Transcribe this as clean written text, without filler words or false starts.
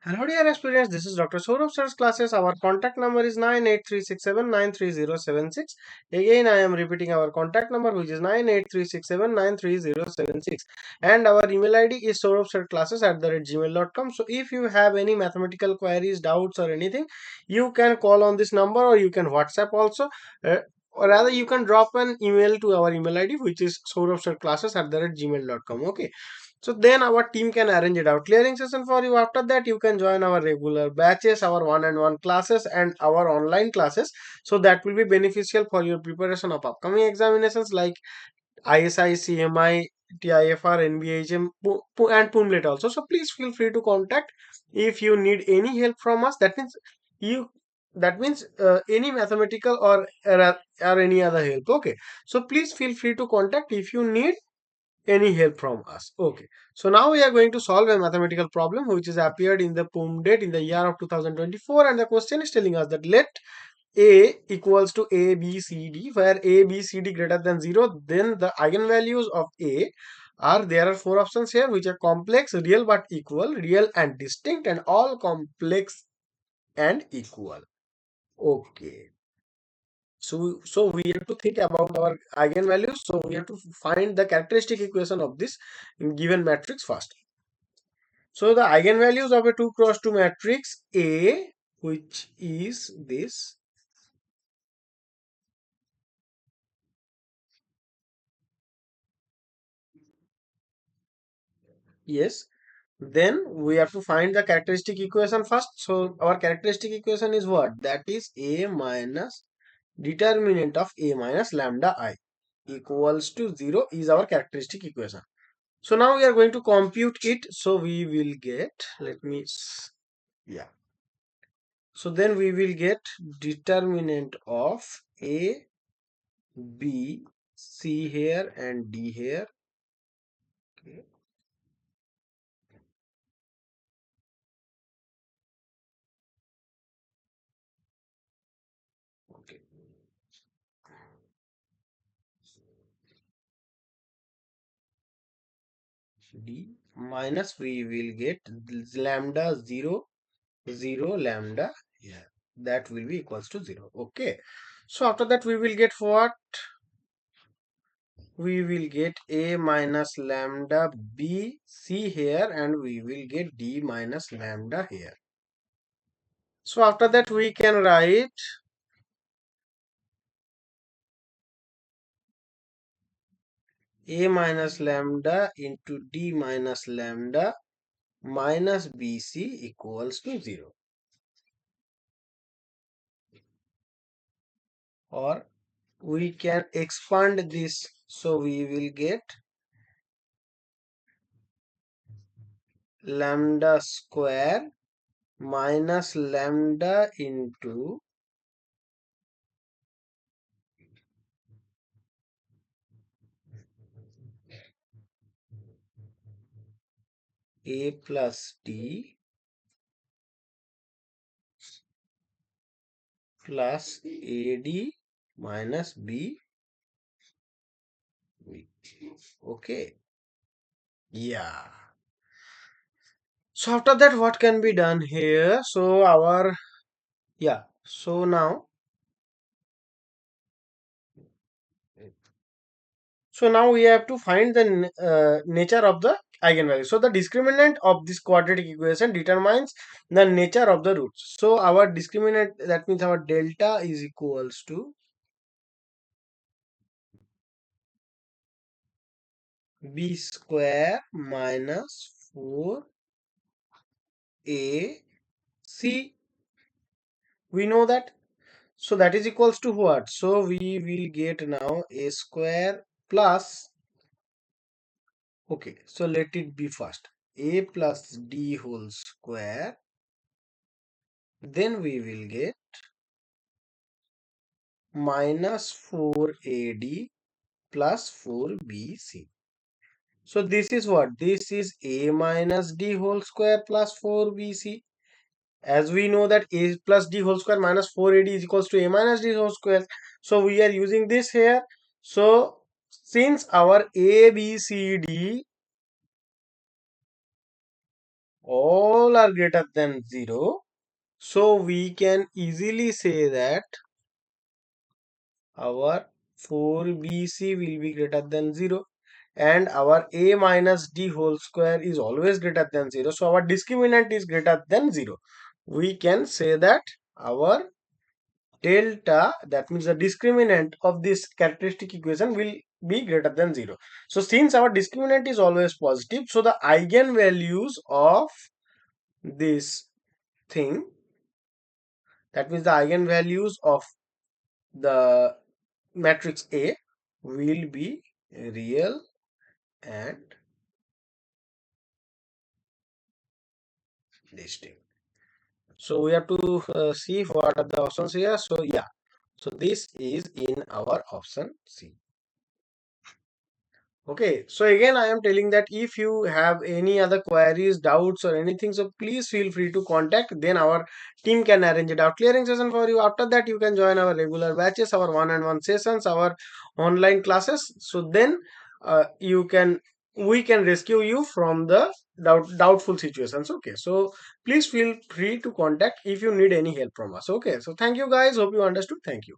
Hello dear aspirants, this is Dr. Saurabh Sir's classes. Our contact number is 98367930076. Again, I am repeating our contact number which is 98367930076. And our email ID is saurabhsirclasses@gmail.com. So if you have any mathematical queries, doubts or anything, you can call on this number or you can WhatsApp also. Or rather, you can drop an email to our email ID which is saurabhsirclasses@gmail.com. Okay. So then our team can arrange it out clearing session for you. After that, you can join our regular batches, our one-on-one classes, and our online classes. So that will be beneficial for your preparation of upcoming examinations like ISI, CMI, TIFR, NBHM, and PUMDET also. So please feel free to contact if you need any help from us. You. That means any mathematical or any other help. Okay. So please feel free to contact if you need any help from us. Okay, so now we are going to solve a mathematical problem which is appeared in the PUMDET in the year of 2024, and the question is telling us that let a equals to a b c d, where a b c d greater than 0, then the eigenvalues of a are, there are four options here which are complex, real but equal, real and distinct, and all complex and equal. Okay, so we have to think about our eigenvalues. So we have to find the characteristic equation of this given matrix first. So the eigenvalues of a 2 cross 2 matrix A, which is this, yes, then we have to find the characteristic equation first. So our characteristic equation is what? That is A minus determinant of A minus lambda I equals to 0 is our characteristic equation. So now we are going to compute it. So we will get, yeah. So then we will get determinant of A, B, C here and D here. Okay. Okay. D minus we will get lambda 0, 0 lambda here. That will be equals to 0. Okay. So after that we will get what? We will get A minus lambda B C here, and we will get D minus lambda here. So after that we can write A minus lambda into D minus lambda minus BC equals to 0. Or we can expand this, so we will get lambda square minus lambda into A plus D plus AD minus B. Okay, yeah. So after that what can be done here? So our, yeah, so now, we have to find the nature of the eigenvalue. So the discriminant of this quadratic equation determines the nature of the roots. So our discriminant, that means our delta, is equals to b square minus 4ac. We know that. So that is equals to what? So we will get now a square plus, okay, so let it be first a plus d whole square. Then we will get minus 4AD plus 4BC. So this is what? This is A minus D whole square plus 4BC. As we know that A plus D whole square minus 4AD is equals to A minus D whole square. So we are using this here. So since our A, B, C, D all are greater than 0, so we can easily say that our 4bc will be greater than 0, and our a minus d whole square is always greater than 0, so our discriminant is greater than 0. We can say that our delta, that means the discriminant of this characteristic equation, will be greater than 0. So since our discriminant is always positive, so the eigenvalues of this thing, that means the eigenvalues of the matrix A, will be real and distinct. So we have to see what are the options here. So yeah, so this is in our option C. Okay, so again, I am telling that if you have any other queries, doubts, or anything, so please feel free to contact. Then our team can arrange a doubt clearing session for you. After that, you can join our regular batches, our one-on-one sessions, our online classes. So then, we can rescue you from the doubtful situations. Okay, so please feel free to contact if you need any help from us. Okay, so thank you guys. Hope you understood. Thank you.